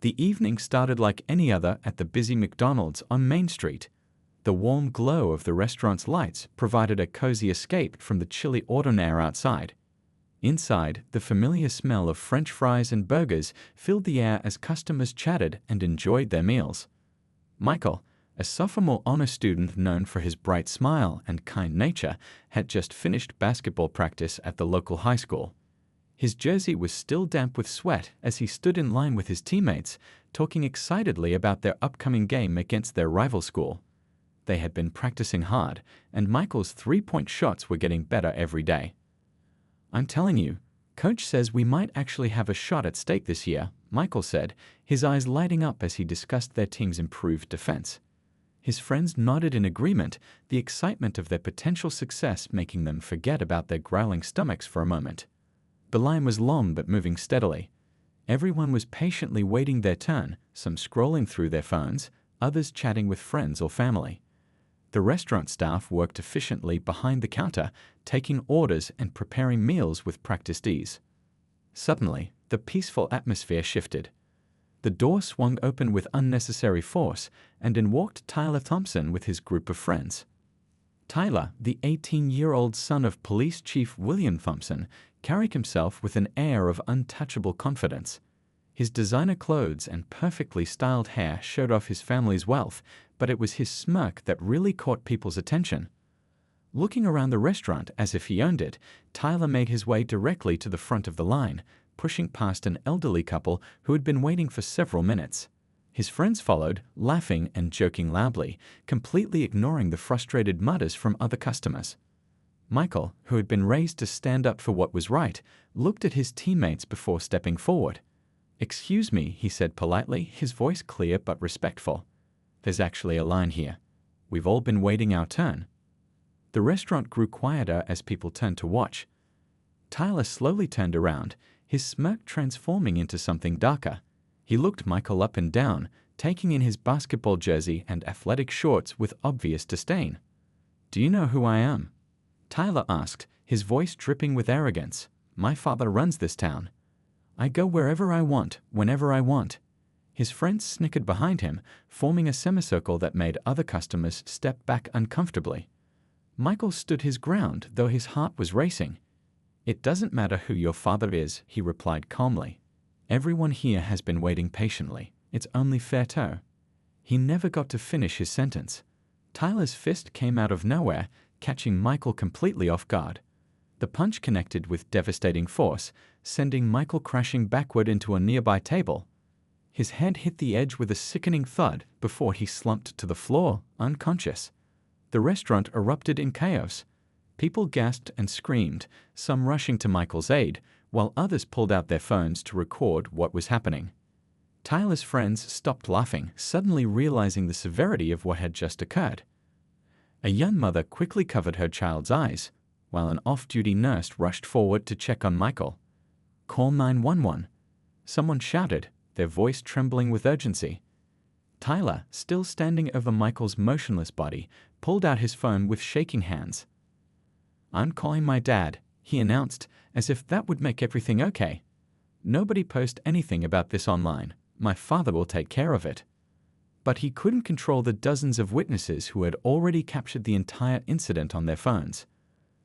The evening started like any other at the busy McDonald's on Main Street. The warm glow of the restaurant's lights provided a cozy escape from the chilly autumn air outside. Inside, the familiar smell of French fries and burgers filled the air as customers chatted and enjoyed their meals. Michael, a sophomore honor student known for his bright smile and kind nature, had just finished basketball practice at the local high school. His jersey was still damp with sweat as he stood in line with his teammates, talking excitedly about their upcoming game against their rival school. They had been practicing hard, and Michael's three-point shots were getting better every day. "I'm telling you, Coach says we might actually have a shot at stake this year," Michael said, his eyes lighting up as he discussed their team's improved defense. His friends nodded in agreement, the excitement of their potential success making them forget about their growling stomachs for a moment. The line was long but moving steadily. Everyone was patiently waiting their turn, some scrolling through their phones, others chatting with friends or family. The restaurant staff worked efficiently behind the counter, taking orders and preparing meals with practiced ease. Suddenly, the peaceful atmosphere shifted. The door swung open with unnecessary force, and in walked Tyler Thompson with his group of friends. Tyler, the 18-year-old son of Police Chief William Thompson, carried himself with an air of untouchable confidence. His designer clothes and perfectly styled hair showed off his family's wealth, but it was his smirk that really caught people's attention. Looking around the restaurant as if he owned it, Tyler made his way directly to the front of the line, pushing past an elderly couple who had been waiting for several minutes. His friends followed, laughing and joking loudly, completely ignoring the frustrated mutters from other customers. Michael, who had been raised to stand up for what was right, looked at his teammates before stepping forward. "Excuse me," he said politely, his voice clear but respectful. "There's actually a line here. We've all been waiting our turn." The restaurant grew quieter as people turned to watch. Tyler slowly turned around, his smirk transforming into something darker. He looked Michael up and down, taking in his basketball jersey and athletic shorts with obvious disdain. "Do you know who I am?" Tyler asked, his voice dripping with arrogance. "My father runs this town. I go wherever I want, whenever I want." His friends snickered behind him, forming a semicircle that made other customers step back uncomfortably. Michael stood his ground, though his heart was racing. "It doesn't matter who your father is," he replied calmly. "Everyone here has been waiting patiently. It's only fair to." He never got to finish his sentence. Tyler's fist came out of nowhere, catching Michael completely off guard. The punch connected with devastating force, sending Michael crashing backward into a nearby table. His head hit the edge with a sickening thud before he slumped to the floor, unconscious. The restaurant erupted in chaos. People gasped and screamed, some rushing to Michael's aid, while others pulled out their phones to record what was happening. Tyler's friends stopped laughing, suddenly realizing the severity of what had just occurred. A young mother quickly covered her child's eyes, while an off-duty nurse rushed forward to check on Michael. "Call 911. Someone shouted, their voice trembling with urgency. Tyler, still standing over Michael's motionless body, pulled out his phone with shaking hands. "I'm calling my dad," he announced, as if that would make everything okay. "Nobody post anything about this online. My father will take care of it." But he couldn't control the dozens of witnesses who had already captured the entire incident on their phones.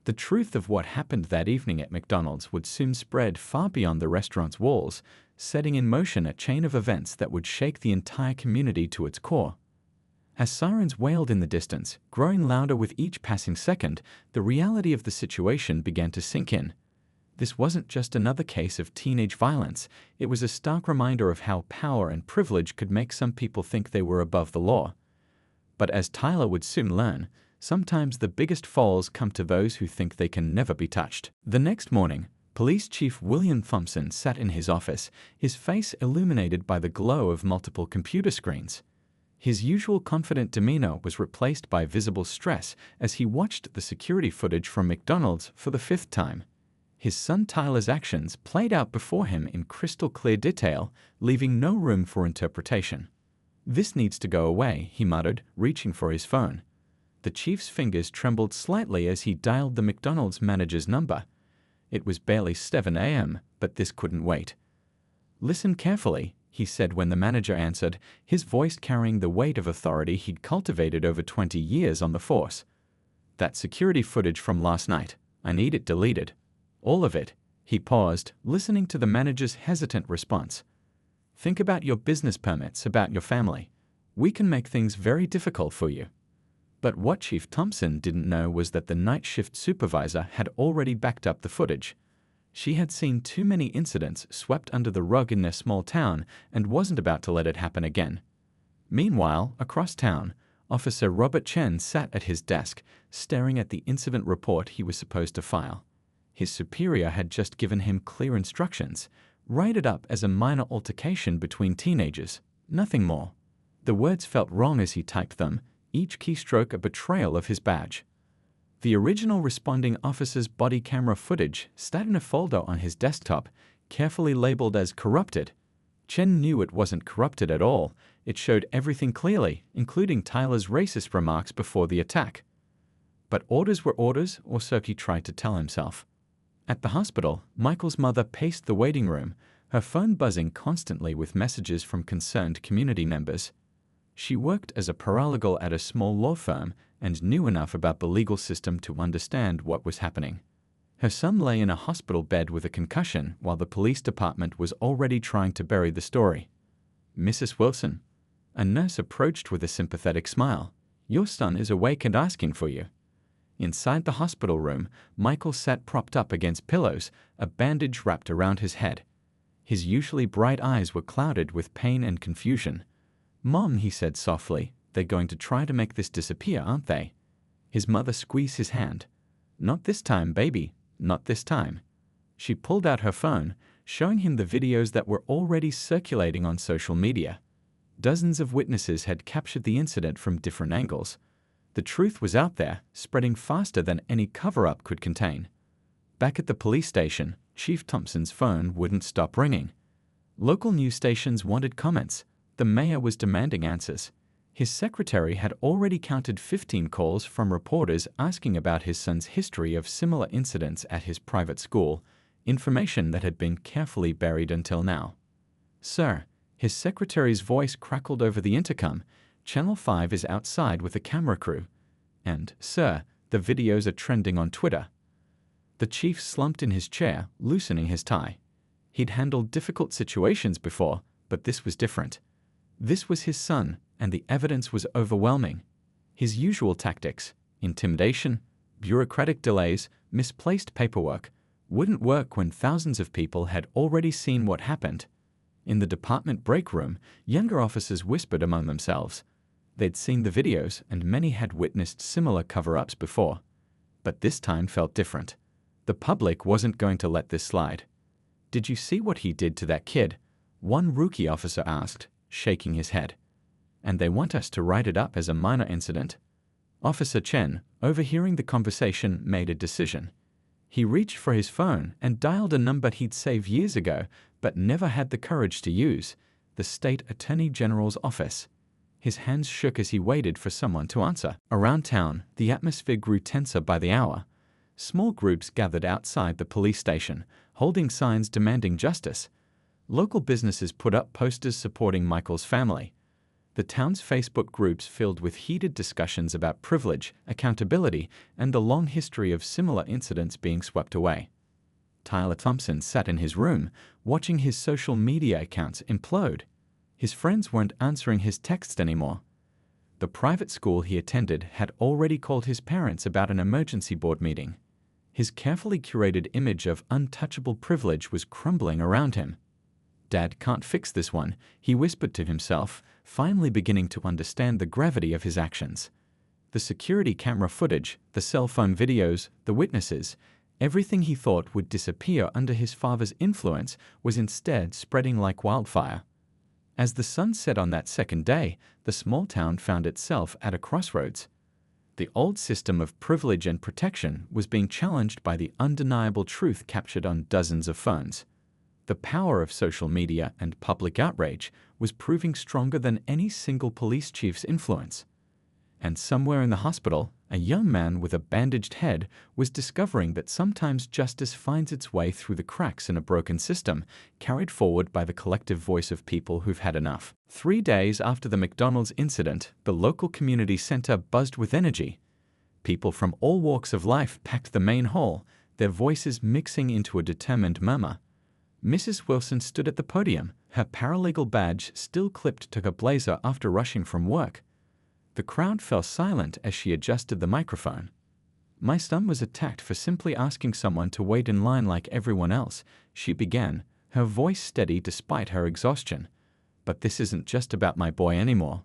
The truth of what happened that evening at McDonald's would soon spread far beyond the restaurant's walls, setting in motion a chain of events that would shake the entire community to its core. As sirens wailed in the distance, growing louder with each passing second, the reality of the situation began to sink in. This wasn't just another case of teenage violence, it was a stark reminder of how power and privilege could make some people think they were above the law. But as Tyler would soon learn, sometimes the biggest falls come to those who think they can never be touched. The next morning, Police Chief William Thompson sat in his office, his face illuminated by the glow of multiple computer screens. His usual confident demeanor was replaced by visible stress as he watched the security footage from McDonald's for the fifth time. His son Tyler's actions played out before him in crystal clear detail, leaving no room for interpretation. "This needs to go away," he muttered, reaching for his phone. The chief's fingers trembled slightly as he dialed the McDonald's manager's number. It was barely 7 a.m., but this couldn't wait. "Listen carefully," he said when the manager answered, his voice carrying the weight of authority he'd cultivated over 20 years on the force. "That security footage from last night. I need it deleted. All of it." He paused, listening to the manager's hesitant response. "Think about your business permits, about your family. We can make things very difficult for you." But what Chief Thompson didn't know was that the night shift supervisor had already backed up the footage. She had seen too many incidents swept under the rug in their small town and wasn't about to let it happen again. Meanwhile, across town, Officer Robert Chen sat at his desk, staring at the incident report he was supposed to file. His superior had just given him clear instructions: write it up as a minor altercation between teenagers, nothing more. The words felt wrong as he typed them, each keystroke a betrayal of his badge. The original responding officer's body camera footage sat in a folder on his desktop, carefully labeled as corrupted. Chen knew it wasn't corrupted at all. It showed everything clearly, including Tyler's racist remarks before the attack. But orders were orders, or so he tried to tell himself. At the hospital, Michael's mother paced the waiting room, her phone buzzing constantly with messages from concerned community members. She worked as a paralegal at a small law firm and knew enough about the legal system to understand what was happening. Her son lay in a hospital bed with a concussion while the police department was already trying to bury the story. "Mrs. Wilson," a nurse approached with a sympathetic smile, "your son is awake and asking for you." Inside the hospital room, Michael sat propped up against pillows, a bandage wrapped around his head. His usually bright eyes were clouded with pain and confusion. "Mom," he said softly, "they're going to try to make this disappear, aren't they?" His mother squeezed his hand. "Not this time, baby. Not this time." She pulled out her phone, showing him the videos that were already circulating on social media. Dozens of witnesses had captured the incident from different angles. The truth was out there, spreading faster than any cover-up could contain. Back at the police station, Chief Thompson's phone wouldn't stop ringing. Local news stations wanted comments. The mayor was demanding answers. His secretary had already counted 15 calls from reporters asking about his son's history of similar incidents at his private school, information that had been carefully buried until now. "Sir," his secretary's voice crackled over the intercom, "Channel 5 is outside with a camera crew. And, sir, the videos are trending on Twitter." The chief slumped in his chair, loosening his tie. He'd handled difficult situations before, but this was different. This was his son, and the evidence was overwhelming. His usual tactics, intimidation, bureaucratic delays, misplaced paperwork, wouldn't work when thousands of people had already seen what happened. In the department break room, younger officers whispered among themselves. They'd seen the videos, and many had witnessed similar cover-ups before. But this time felt different. The public wasn't going to let this slide. "Did you see what he did to that kid?" one rookie officer asked, shaking his head. "And they want us to write it up as a minor incident?" Officer Chen, overhearing the conversation, made a decision. He reached for his phone and dialed a number he'd saved years ago but never had the courage to use: the State Attorney General's office. His hands shook as he waited for someone to answer. Around town, the atmosphere grew tenser by the hour. Small groups gathered outside the police station, holding signs demanding justice. Local businesses put up posters supporting Michael's family. The town's Facebook groups filled with heated discussions about privilege, accountability, and the long history of similar incidents being swept away. Tyler Thompson sat in his room, watching his social media accounts implode. His friends weren't answering his texts anymore. The private school he attended had already called his parents about an emergency board meeting. His carefully curated image of untouchable privilege was crumbling around him. "Dad can't fix this one," he whispered to himself, finally beginning to understand the gravity of his actions. The security camera footage, the cell phone videos, the witnesses, everything he thought would disappear under his father's influence was instead spreading like wildfire. As the sun set on that second day, the small town found itself at a crossroads. The old system of privilege and protection was being challenged by the undeniable truth captured on dozens of phones. The power of social media and public outrage was proving stronger than any single police chief's influence. And somewhere in the hospital, A young man with a bandaged head was discovering that sometimes justice finds its way through the cracks in a broken system, carried forward by the collective voice of people who've had enough. 3 days after the McDonald's incident, the local community center buzzed with energy. People from all walks of life packed the main hall, their voices mixing into a determined murmur. Mrs. Wilson stood at the podium, her paralegal badge still clipped to her blazer after rushing from work. The crowd fell silent as she adjusted the microphone. "My son was attacked for simply asking someone to wait in line like everyone else," she began, her voice steady despite her exhaustion. "But this isn't just about my boy anymore.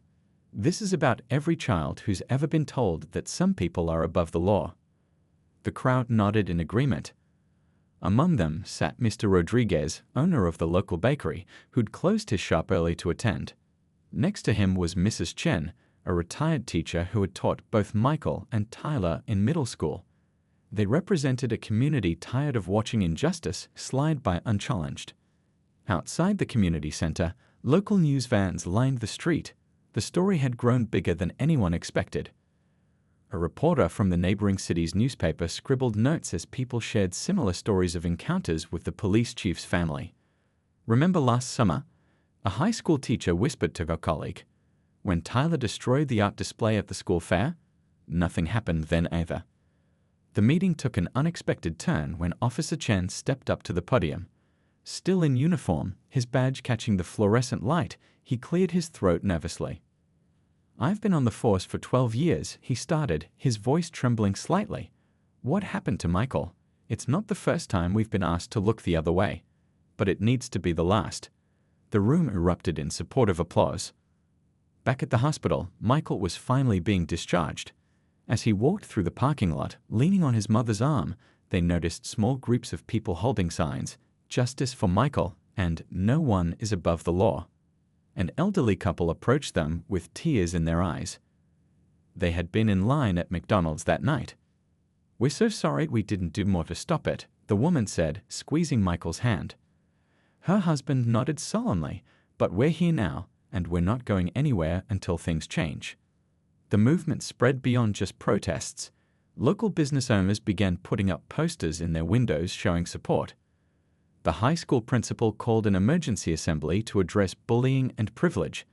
This is about every child who's ever been told that some people are above the law." The crowd nodded in agreement. Among them sat Mr. Rodriguez, owner of the local bakery, who'd closed his shop early to attend. Next to him was Mrs. Chen, a retired teacher who had taught both Michael and Tyler in middle school. They represented a community tired of watching injustice slide by unchallenged. Outside the community center, local news vans lined the street. The story had grown bigger than anyone expected. A reporter from the neighboring city's newspaper scribbled notes as people shared similar stories of encounters with the police chief's family. "Remember last summer?" A high school teacher whispered to her colleague. "When Tyler destroyed the art display at the school fair?" Nothing happened then either. The meeting took an unexpected turn when Officer Chen stepped up to the podium. Still in uniform, his badge catching the fluorescent light, he cleared his throat nervously. "I've been on the force for 12 years, he started, his voice trembling slightly. "What happened to Michael? It's not the first time we've been asked to look the other way. But it needs to be the last." The room erupted in supportive applause. Back at the hospital, Michael was finally being discharged. As he walked through the parking lot, leaning on his mother's arm, they noticed small groups of people holding signs, "Justice for Michael," and "No one is above the law." An elderly couple approached them with tears in their eyes. They had been in line at McDonald's that night. "We're so sorry we didn't do more to stop it," the woman said, squeezing Michael's hand. Her husband nodded solemnly, "But we're here now, and we're not going anywhere until things change." The movement spread beyond just protests. Local business owners began putting up posters in their windows showing support. The high school principal called an emergency assembly to address bullying and privilege.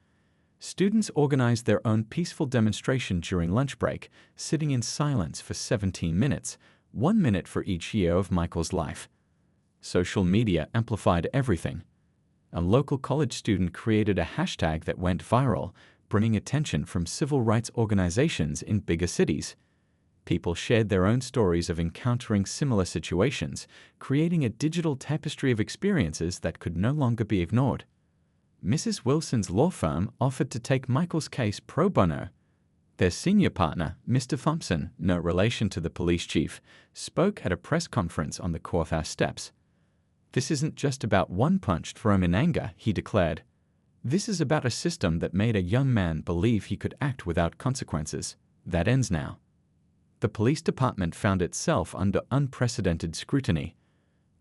Students organized their own peaceful demonstration during lunch break, sitting in silence for 17 minutes, 1 minute for each year of Michael's life. Social media amplified everything. A local college student created a hashtag that went viral, bringing attention from civil rights organizations in bigger cities. People shared their own stories of encountering similar situations, creating a digital tapestry of experiences that could no longer be ignored. Mrs. Wilson's law firm offered to take Michael's case pro bono. Their senior partner, Mr. Thompson, no relation to the police chief, spoke at a press conference on the courthouse steps. "This isn't just about one punch thrown in anger," he declared. "This is about a system that made a young man believe he could act without consequences. That ends now." The police department found itself under unprecedented scrutiny.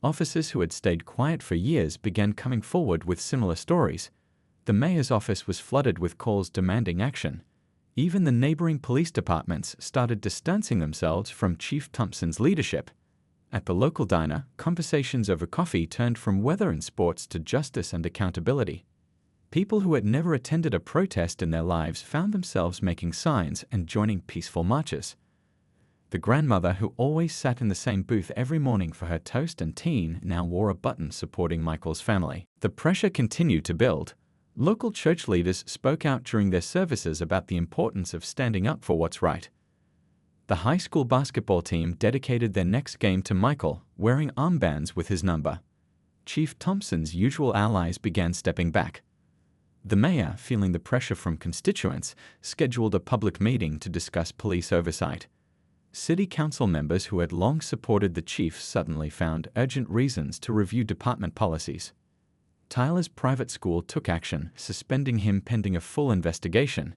Officers who had stayed quiet for years began coming forward with similar stories. The mayor's office was flooded with calls demanding action. Even the neighboring police departments started distancing themselves from Chief Thompson's leadership. At the local diner, conversations over coffee turned from weather and sports to justice and accountability. People who had never attended a protest in their lives found themselves making signs and joining peaceful marches. The grandmother who always sat in the same booth every morning for her toast and tea now wore a button supporting Michael's family. The pressure continued to build. Local church leaders spoke out during their services about the importance of standing up for what's right. The high school basketball team dedicated their next game to Michael, wearing armbands with his number. Chief Thompson's usual allies began stepping back. The mayor, feeling the pressure from constituents, scheduled a public meeting to discuss police oversight. City council members who had long supported the chief suddenly found urgent reasons to review department policies. Tyler's private school took action, suspending him pending a full investigation.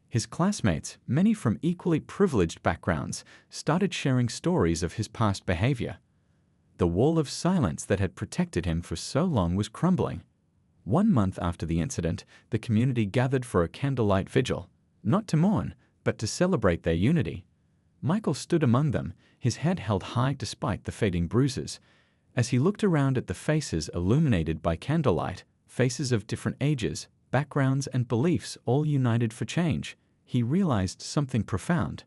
His classmates, many from equally privileged backgrounds, started sharing stories of his past behavior. The wall of silence that had protected him for so long was crumbling. 1 month after the incident, the community gathered for a candlelight vigil, not to mourn, but to celebrate their unity. Michael stood among them, his head held high despite the fading bruises. As he looked around at the faces illuminated by candlelight, faces of different ages, backgrounds and beliefs all united for change, he realized something profound.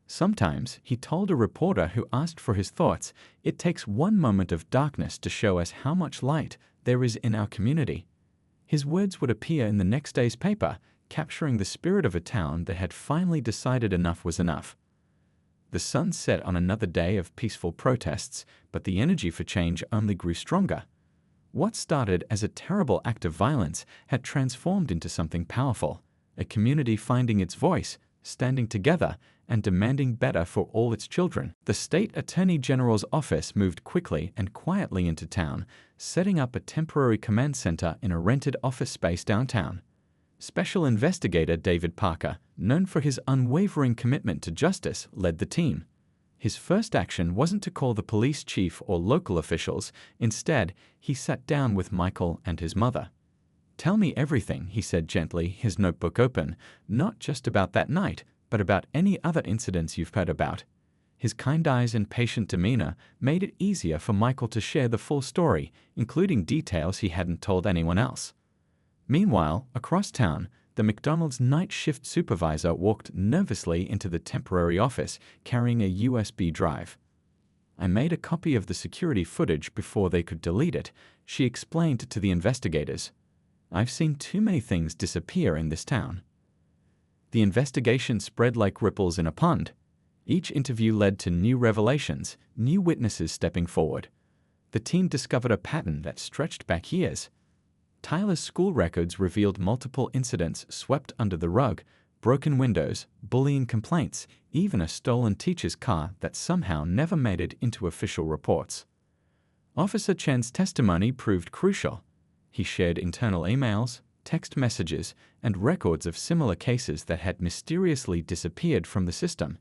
Sometimes, he told a reporter who asked for his thoughts, it takes one moment of darkness to show us how much light there is in our community. His words would appear in the next day's paper, capturing the spirit of a town that had finally decided enough was enough. The sun set on another day of peaceful protests, but the energy for change only grew stronger. What started as a terrible act of violence had transformed into something powerful, a community finding its voice, standing together, and demanding better for all its children. The state attorney general's office moved quickly and quietly into town, setting up a temporary command center in a rented office space downtown. Special investigator David Parker, known for his unwavering commitment to justice, led the team. His first action wasn't to call the police chief or local officials. Instead, he sat down with Michael and his mother. "Tell me everything," he said gently, his notebook open, "not just about that night, but about any other incidents you've heard about." His kind eyes and patient demeanor made it easier for Michael to share the full story, including details he hadn't told anyone else. Meanwhile, across town, the McDonald's night shift supervisor walked nervously into the temporary office, carrying a USB drive. "I made a copy of the security footage before they could delete it," she explained to the investigators. "I've seen too many things disappear in this town." The investigation spread like ripples in a pond. Each interview led to new revelations, new witnesses stepping forward. The team discovered a pattern that stretched back years. Tyler's school records revealed multiple incidents swept under the rug, broken windows, bullying complaints, even a stolen teacher's car that somehow never made it into official reports. Officer Chen's testimony proved crucial. He shared internal emails, text messages, and records of similar cases that had mysteriously disappeared from the system.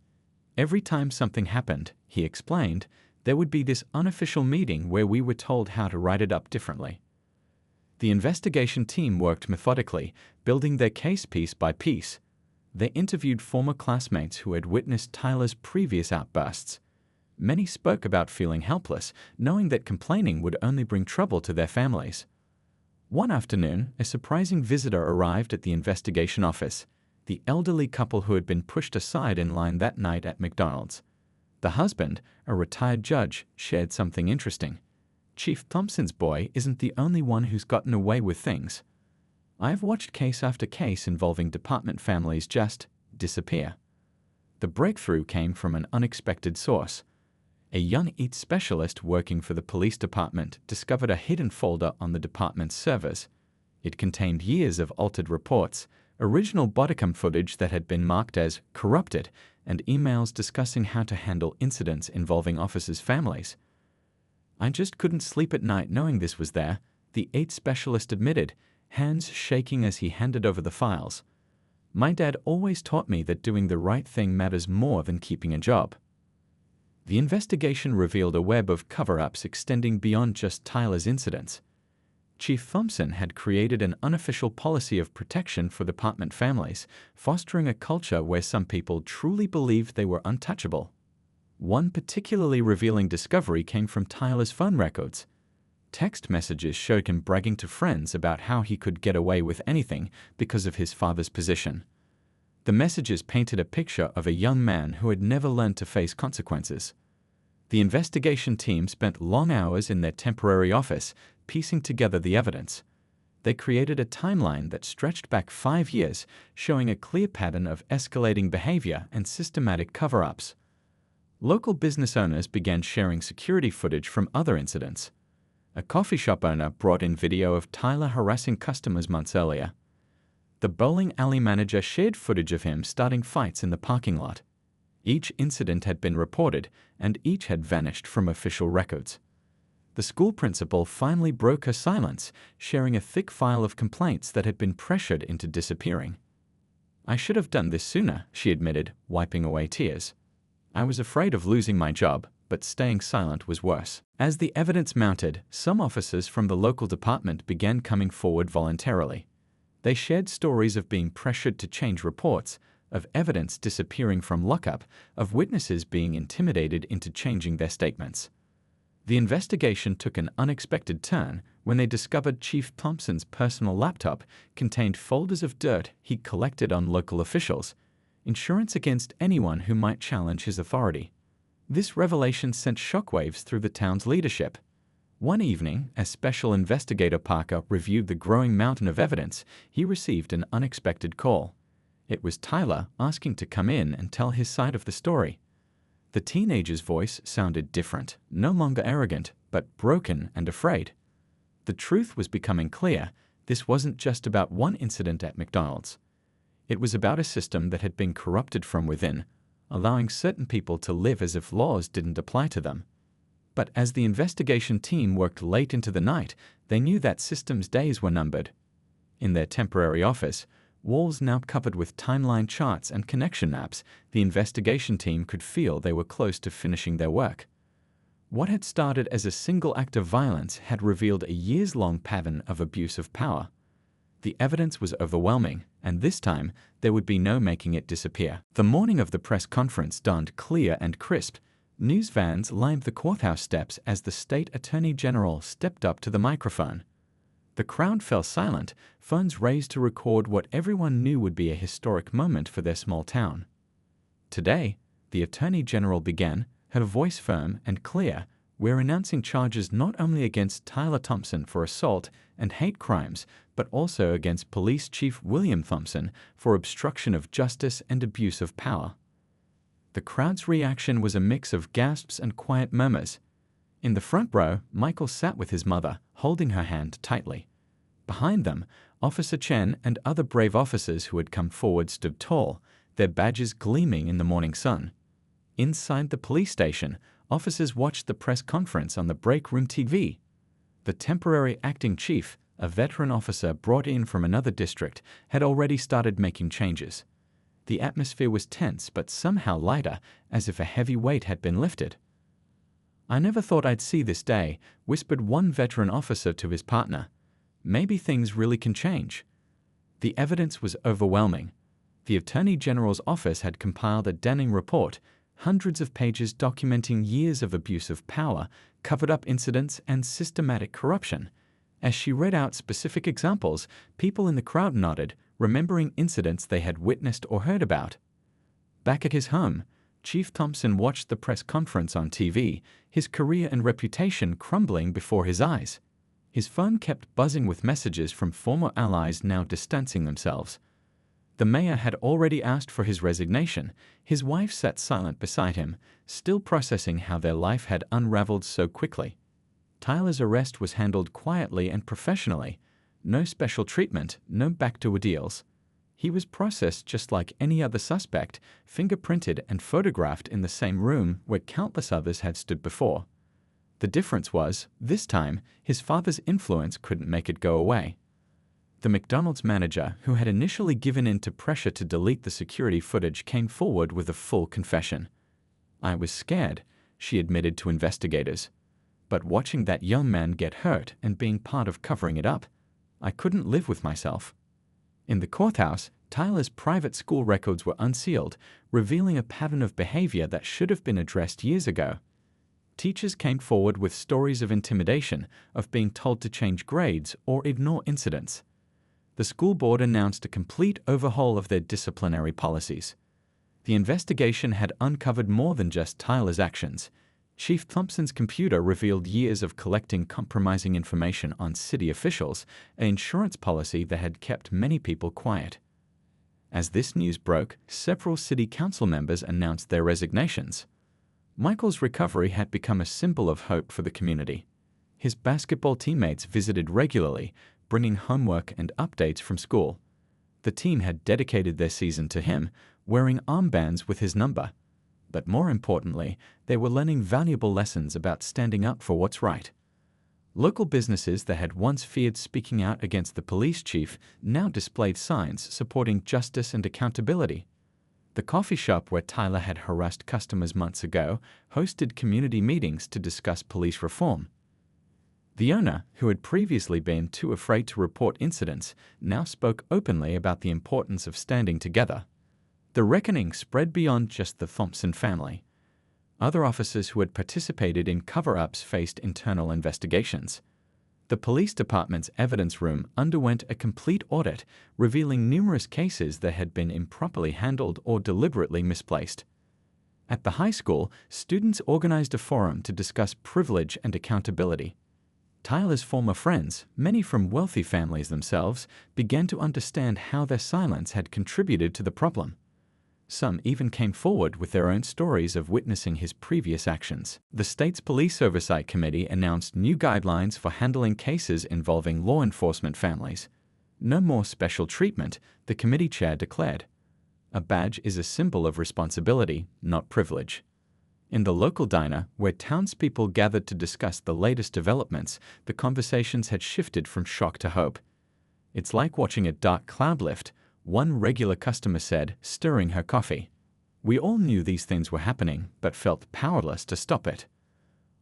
Every time something happened, he explained, there would be this unofficial meeting where we were told how to write it up differently. The investigation team worked methodically, building their case piece by piece. They interviewed former classmates who had witnessed Tyler's previous outbursts. Many spoke about feeling helpless, knowing that complaining would only bring trouble to their families. One afternoon, a surprising visitor arrived at the investigation office, the elderly couple who had been pushed aside in line that night at McDonald's. The husband, a retired judge, shared something interesting. "Chief Thompson's boy isn't the only one who's gotten away with things. I've watched case after case involving department families just disappear." The breakthrough came from an unexpected source. A young EAT specialist working for the police department discovered a hidden folder on the department's servers. It contained years of altered reports, original bodycam footage that had been marked as corrupted, and emails discussing how to handle incidents involving officers' families. "I just couldn't sleep at night knowing this was there," the EAT specialist admitted, hands shaking as he handed over the files. "My dad always taught me that doing the right thing matters more than keeping a job." The investigation revealed a web of cover-ups extending beyond just Tyler's incidents. Chief Thompson had created an unofficial policy of protection for department families, fostering a culture where some people truly believed they were untouchable. One particularly revealing discovery came from Tyler's phone records. Text messages showed him bragging to friends about how he could get away with anything because of his father's position. The messages painted a picture of a young man who had never learned to face consequences. The investigation team spent long hours in their temporary office, piecing together the evidence. They created a timeline that stretched back 5 years, showing a clear pattern of escalating behavior and systematic cover-ups. Local business owners began sharing security footage from other incidents. A coffee shop owner brought in video of Tyler harassing customers months earlier. The bowling alley manager shared footage of him starting fights in the parking lot. Each incident had been reported, and each had vanished from official records. The school principal finally broke her silence, sharing a thick file of complaints that had been pressured into disappearing. "I should have done this sooner," she admitted, wiping away tears. "I was afraid of losing my job, but staying silent was worse." As the evidence mounted, some officers from the local department began coming forward voluntarily. They shared stories of being pressured to change reports, of evidence disappearing from lockup, of witnesses being intimidated into changing their statements. The investigation took an unexpected turn when they discovered Chief Thompson's personal laptop contained folders of dirt he'd collected on local officials, insurance against anyone who might challenge his authority. This revelation sent shockwaves through the town's leadership. One evening, as Special Investigator Parker reviewed the growing mountain of evidence, he received an unexpected call. It was Tyler asking to come in and tell his side of the story. The teenager's voice sounded different, no longer arrogant, but broken and afraid. The truth was becoming clear. This wasn't just about one incident at McDonald's. It was about a system that had been corrupted from within, allowing certain people to live as if laws didn't apply to them. But as the investigation team worked late into the night, they knew that system's days were numbered. In their temporary office, walls now covered with timeline charts and connection maps, the investigation team could feel they were close to finishing their work. What had started as a single act of violence had revealed a years-long pattern of abuse of power. The evidence was overwhelming, and this time there would be no making it disappear. The morning of the press conference dawned clear and crisp. News vans lined the courthouse steps as the state attorney general stepped up to the microphone. The crowd fell silent, phones raised to record what everyone knew would be a historic moment for their small town. Today, the attorney general began, her voice firm and clear. We're announcing charges not only against Tyler Thompson for assault and hate crimes, but also against Police Chief William Thompson for obstruction of justice and abuse of power. The crowd's reaction was a mix of gasps and quiet murmurs. In the front row, Michael sat with his mother, holding her hand tightly. Behind them, Officer Chen and other brave officers who had come forward stood tall, their badges gleaming in the morning sun. Inside the police station, officers watched the press conference on the break room TV. The temporary acting chief, a veteran officer brought in from another district, had already started making changes. The atmosphere was tense but somehow lighter, as if a heavy weight had been lifted. "I never thought I'd see this day," whispered one veteran officer to his partner. "Maybe things really can change." The evidence was overwhelming. The Attorney General's office had compiled a damning report, hundreds of pages documenting years of abuse of power, covered-up incidents, and systematic corruption. As she read out specific examples, people in the crowd nodded, remembering incidents they had witnessed or heard about. Back at his home, Chief Thompson watched the press conference on TV, his career and reputation crumbling before his eyes. His phone kept buzzing with messages from former allies now distancing themselves. The mayor had already asked for his resignation. His wife sat silent beside him, still processing how their life had unraveled so quickly. Tyler's arrest was handled quietly and professionally. No special treatment, no backdoor deals. He was processed just like any other suspect, fingerprinted and photographed in the same room where countless others had stood before. The difference was, this time, his father's influence couldn't make it go away. The McDonald's manager, who had initially given in to pressure to delete the security footage, came forward with a full confession. "I was scared," she admitted to investigators. "But watching that young man get hurt and being part of covering it up, I couldn't live with myself." In the courthouse, Tyler's private school records were unsealed, revealing a pattern of behavior that should have been addressed years ago. Teachers came forward with stories of intimidation, of being told to change grades or ignore incidents. The school board announced a complete overhaul of their disciplinary policies. The investigation had uncovered more than just Tyler's actions. Chief Thompson's computer revealed years of collecting compromising information on city officials, an insurance policy that had kept many people quiet. As this news broke, several city council members announced their resignations. Michael's recovery had become a symbol of hope for the community. His basketball teammates visited regularly, bringing homework and updates from school. The team had dedicated their season to him, wearing armbands with his number. But more importantly, they were learning valuable lessons about standing up for what's right. Local businesses that had once feared speaking out against the police chief now displayed signs supporting justice and accountability. The coffee shop where Tyler had harassed customers months ago hosted community meetings to discuss police reform. The owner, who had previously been too afraid to report incidents, now spoke openly about the importance of standing together. The reckoning spread beyond just the Thompson family. Other officers who had participated in cover-ups faced internal investigations. The police department's evidence room underwent a complete audit, revealing numerous cases that had been improperly handled or deliberately misplaced. At the high school, students organized a forum to discuss privilege and accountability. Tyler's former friends, many from wealthy families themselves, began to understand how their silence had contributed to the problem. Some even came forward with their own stories of witnessing his previous actions. The state's Police Oversight Committee announced new guidelines for handling cases involving law enforcement families. No more special treatment, the committee chair declared. A badge is a symbol of responsibility, not privilege. In the local diner, where townspeople gathered to discuss the latest developments, the conversations had shifted from shock to hope. "It's like watching a dark cloud lift," one regular customer said, stirring her coffee. "We all knew these things were happening, but felt powerless to stop it."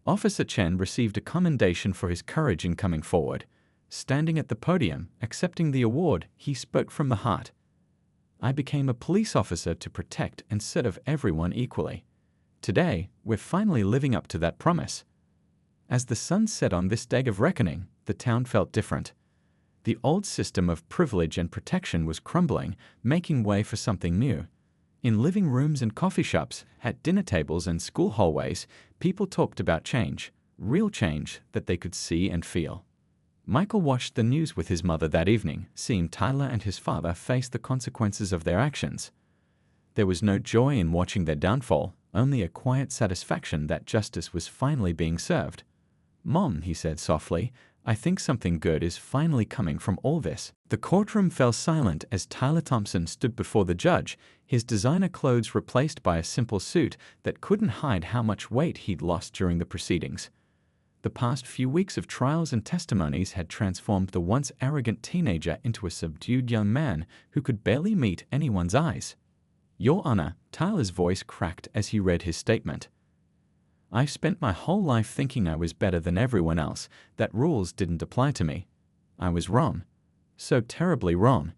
Officer Chen received a commendation for his courage in coming forward. Standing at the podium, accepting the award, he spoke from the heart. "I became a police officer to protect and serve everyone equally. Today, we're finally living up to that promise." As the sun set on this day of reckoning, the town felt different. The old system of privilege and protection was crumbling, making way for something new. In living rooms and coffee shops, at dinner tables and school hallways, people talked about change, real change that they could see and feel. Michael watched the news with his mother that evening, seeing Tyler and his father face the consequences of their actions. There was no joy in watching their downfall, only a quiet satisfaction that justice was finally being served. "Mom," he said softly, "I think something good is finally coming from all this." The courtroom fell silent as Tyler Thompson stood before the judge, his designer clothes replaced by a simple suit that couldn't hide how much weight he'd lost during the proceedings. The past few weeks of trials and testimonies had transformed the once arrogant teenager into a subdued young man who could barely meet anyone's eyes. "Your Honor," Tyler's voice cracked as he read his statement. "I've spent my whole life thinking I was better than everyone else, that rules didn't apply to me. I was wrong. So terribly wrong."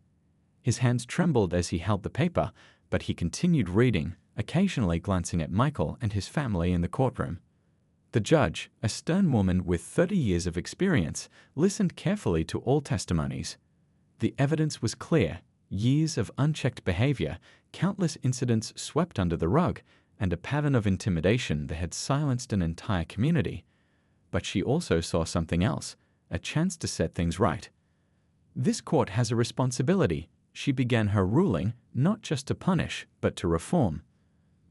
His hands trembled as he held the paper, but he continued reading, occasionally glancing at Michael and his family in the courtroom. The judge, a stern woman with 30 years of experience, listened carefully to all testimonies. The evidence was clear: years of unchecked behavior, countless incidents swept under the rug, and a pattern of intimidation that had silenced an entire community. But she also saw something else, a chance to set things right. "This court has a responsibility," she began her ruling, "not just to punish, but to reform.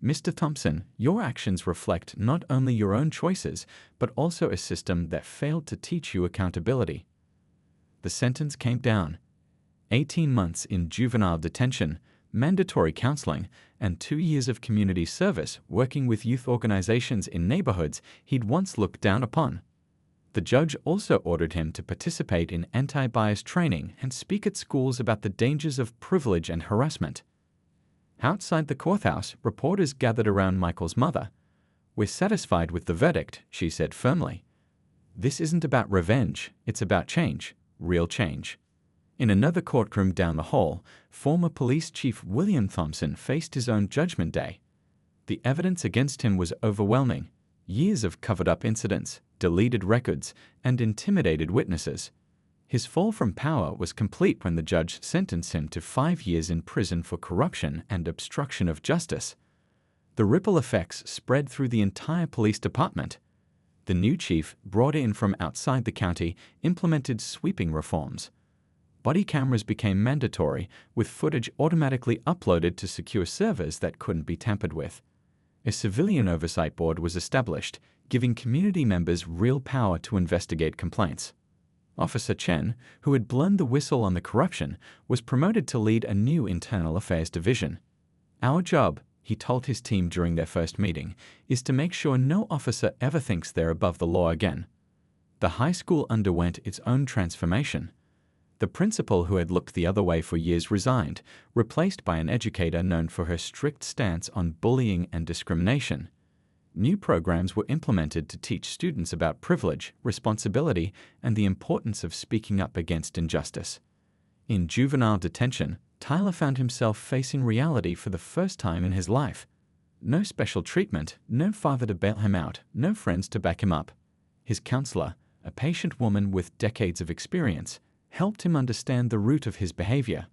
Mr. Thompson, your actions reflect not only your own choices, but also a system that failed to teach you accountability." The sentence came down: 18 months in juvenile detention, mandatory counseling, and 2 years of community service working with youth organizations in neighborhoods he'd once looked down upon. The judge also ordered him to participate in anti-bias training and speak at schools about the dangers of privilege and harassment. Outside the courthouse, reporters gathered around Michael's mother. "We're satisfied with the verdict," she said firmly. "This isn't about revenge, it's about change, real change." In another courtroom down the hall, former police chief William Thompson faced his own judgment day. The evidence against him was overwhelming: years of covered-up incidents, deleted records, and intimidated witnesses. His fall from power was complete when the judge sentenced him to 5 years in prison for corruption and obstruction of justice. The ripple effects spread through the entire police department. The new chief, brought in from outside the county, implemented sweeping reforms. Body cameras became mandatory, with footage automatically uploaded to secure servers that couldn't be tampered with. A civilian oversight board was established, giving community members real power to investigate complaints. Officer Chen, who had blown the whistle on the corruption, was promoted to lead a new internal affairs division. "Our job," he told his team during their first meeting, "is to make sure no officer ever thinks they're above the law again." The high school underwent its own transformation. The principal, who had looked the other way for years, resigned, replaced by an educator known for her strict stance on bullying and discrimination. New programs were implemented to teach students about privilege, responsibility, and the importance of speaking up against injustice. In juvenile detention, Tyler found himself facing reality for the first time in his life. No special treatment, no father to bail him out, no friends to back him up. His counselor, a patient woman with decades of experience, helped him understand the root of his behavior.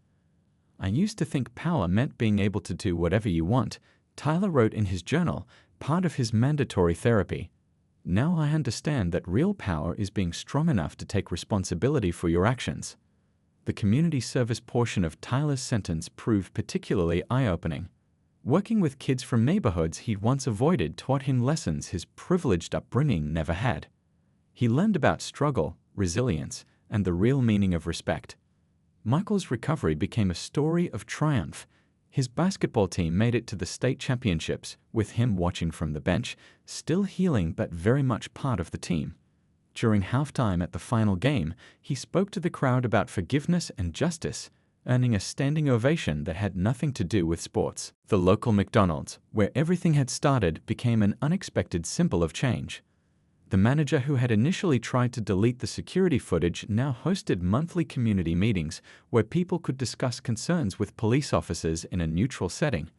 I used to think power meant being able to do whatever you want, Tyler wrote in his journal, part of his mandatory therapy. Now I understand that real power is being strong enough to take responsibility for your actions. The community service portion of Tyler's sentence proved particularly eye-opening. Working with kids from neighborhoods he'd once avoided taught him lessons his privileged upbringing never had. He learned about struggle, resilience, and the real meaning of respect. Michael's recovery became a story of triumph. His basketball team made it to the state championships, with him watching from the bench, still healing but very much part of the team. During halftime at the final game, he spoke to the crowd about forgiveness and justice, earning a standing ovation that had nothing to do with sports. The local McDonald's, where everything had started, became an unexpected symbol of change. The manager who had initially tried to delete the security footage now hosted monthly community meetings where people could discuss concerns with police officers in a neutral setting.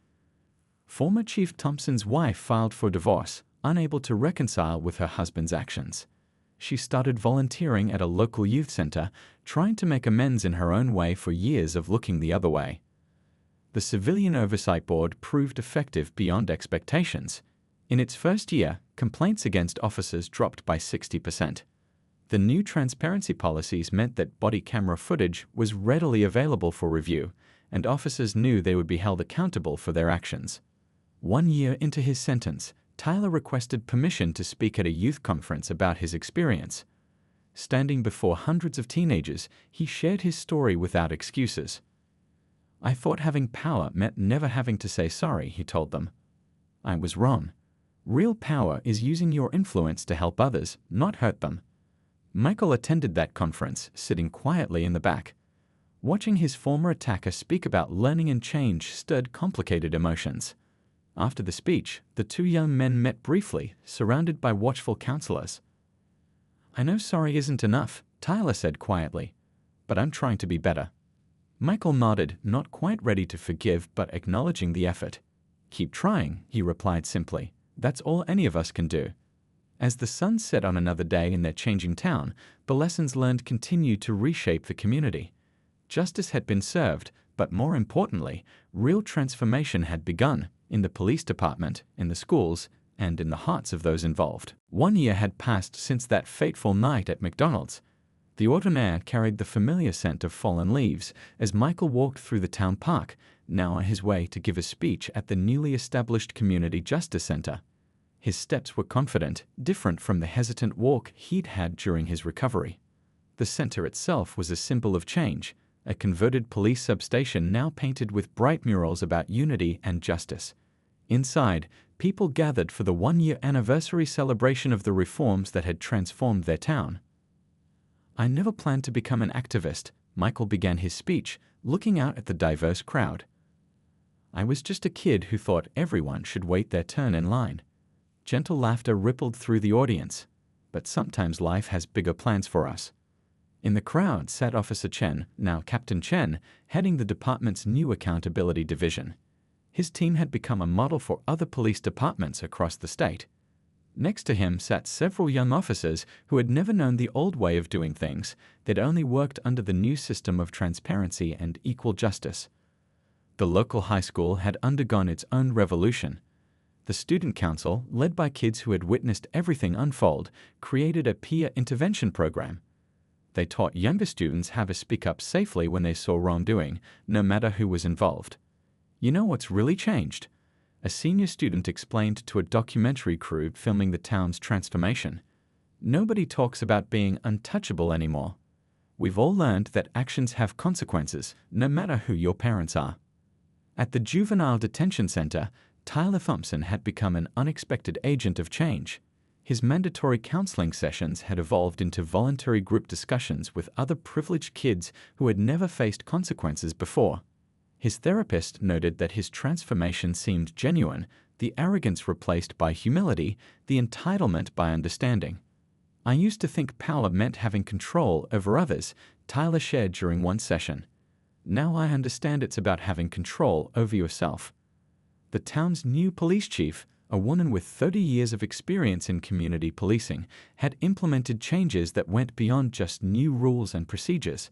Former Chief Thompson's wife filed for divorce, unable to reconcile with her husband's actions. She started volunteering at a local youth center, trying to make amends in her own way for years of looking the other way. The Civilian Oversight Board proved effective beyond expectations. In its first year, complaints against officers dropped by 60%. The new transparency policies meant that body camera footage was readily available for review, and officers knew they would be held accountable for their actions. 1 year into his sentence, Tyler requested permission to speak at a youth conference about his experience. Standing before hundreds of teenagers, he shared his story without excuses. "I thought having power meant never having to say sorry," he told them. "I was wrong. Real power is using your influence to help others, not hurt them." Michael attended that conference, sitting quietly in the back. Watching his former attacker speak about learning and change stirred complicated emotions. After the speech, the two young men met briefly, surrounded by watchful counselors. "I know sorry isn't enough," Tyler said quietly, "but I'm trying to be better." Michael nodded, not quite ready to forgive but acknowledging the effort. "Keep trying," he replied simply. "That's all any of us can do." As the sun set on another day in their changing town, the lessons learned continued to reshape the community. Justice had been served, but more importantly, real transformation had begun in the police department, in the schools, and in the hearts of those involved. 1 year had passed since that fateful night at McDonald's. The autumn air carried the familiar scent of fallen leaves as Michael walked through the town park, now on his way to give a speech at the newly established Community Justice Center. His steps were confident, different from the hesitant walk he'd had during his recovery. The center itself was a symbol of change, a converted police substation now painted with bright murals about unity and justice. Inside, people gathered for the 1-year anniversary celebration of the reforms that had transformed their town. "I never planned to become an activist," Michael began his speech, looking out at the diverse crowd. "I was just a kid who thought everyone should wait their turn in line." Gentle laughter rippled through the audience. "But sometimes life has bigger plans for us." In the crowd sat Officer Chen, now Captain Chen, heading the department's new accountability division. His team had become a model for other police departments across the state. Next to him sat several young officers who had never known the old way of doing things. They'd only worked under the new system of transparency and equal justice. The local high school had undergone its own revolution. The student council, led by kids who had witnessed everything unfold, created a peer intervention program. They taught younger students how to speak up safely when they saw wrongdoing, no matter who was involved. "You know what's really changed?" A senior student explained to a documentary crew filming the town's transformation. "Nobody talks about being untouchable anymore. We've all learned that actions have consequences, no matter who your parents are." At the juvenile detention center, Tyler Thompson had become an unexpected agent of change. His mandatory counseling sessions had evolved into voluntary group discussions with other privileged kids who had never faced consequences before. His therapist noted that his transformation seemed genuine, the arrogance replaced by humility, the entitlement by understanding. "I used to think power meant having control over others," Tyler shared during one session. Now I understand it's about having control over yourself." The town's new police chief, a woman with 30 years of experience in community policing, had implemented changes that went beyond just new rules and procedures.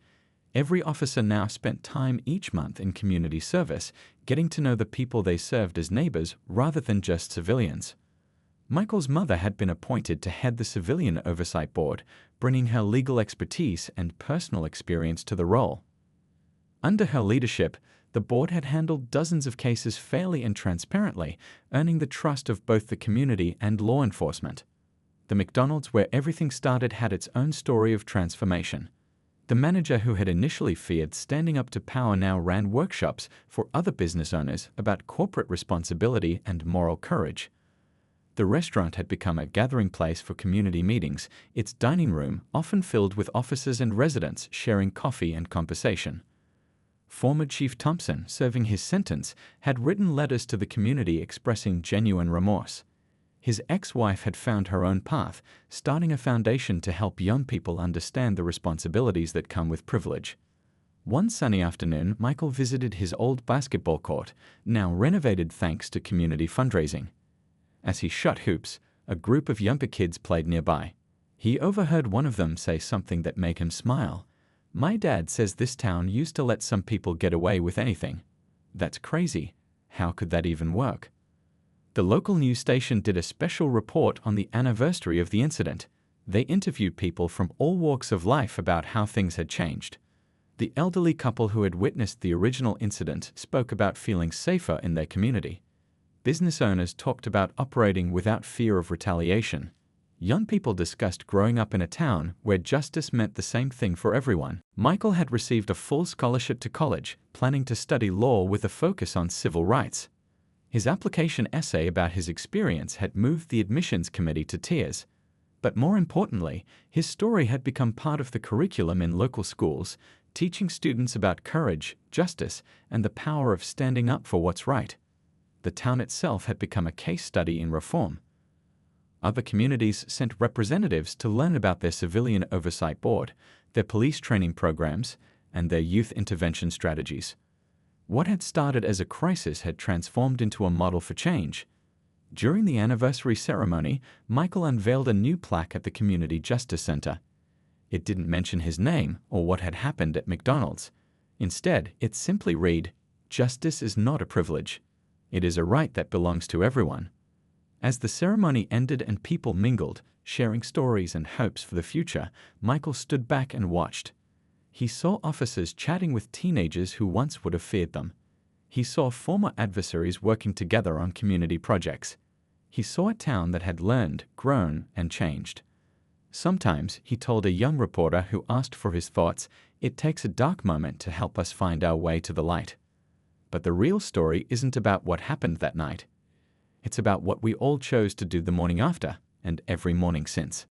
Every officer now spent time each month in community service, getting to know the people they served as neighbors rather than just civilians. Michael's mother had been appointed to head the Civilian Oversight Board, bringing her legal expertise and personal experience to the role. Under her leadership, the board had handled dozens of cases fairly and transparently, earning the trust of both the community and law enforcement. The McDonald's where everything started had its own story of transformation. The manager who had initially feared standing up to power now ran workshops for other business owners about corporate responsibility and moral courage. The restaurant had become a gathering place for community meetings, its dining room often filled with officers and residents sharing coffee and conversation. Former Chief Thompson, serving his sentence, had written letters to the community expressing genuine remorse. His ex-wife had found her own path, starting a foundation to help young people understand the responsibilities that come with privilege. One sunny afternoon, Michael visited his old basketball court, now renovated thanks to community fundraising. As he shot hoops, a group of younger kids played nearby. He overheard one of them say something that made him smile. "My dad says this town used to let some people get away with anything. That's crazy. How could that even work?" The local news station did a special report on the anniversary of the incident. They interviewed people from all walks of life about how things had changed. The elderly couple who had witnessed the original incident spoke about feeling safer in their community. Business owners talked about operating without fear of retaliation. Young people discussed growing up in a town where justice meant the same thing for everyone. Michael had received a full scholarship to college, planning to study law with a focus on civil rights. His application essay about his experience had moved the admissions committee to tears. But more importantly, his story had become part of the curriculum in local schools, teaching students about courage, justice, and the power of standing up for what's right. The town itself had become a case study in reform. Other communities sent representatives to learn about their civilian oversight board, their police training programs, and their youth intervention strategies. What had started as a crisis had transformed into a model for change. During the anniversary ceremony, Michael unveiled a new plaque at the Community Justice Center. It didn't mention his name or what had happened at McDonald's. Instead, it simply read, "Justice is not a privilege. It is a right that belongs to everyone." As the ceremony ended and people mingled, sharing stories and hopes for the future, Michael stood back and watched. He saw officers chatting with teenagers who once would have feared them. He saw former adversaries working together on community projects. He saw a town that had learned, grown, and changed. Sometimes, he told a young reporter who asked for his thoughts, "It takes a dark moment to help us find our way to the light." But the real story isn't about what happened that night. It's about what we all chose to do the morning after, and every morning since.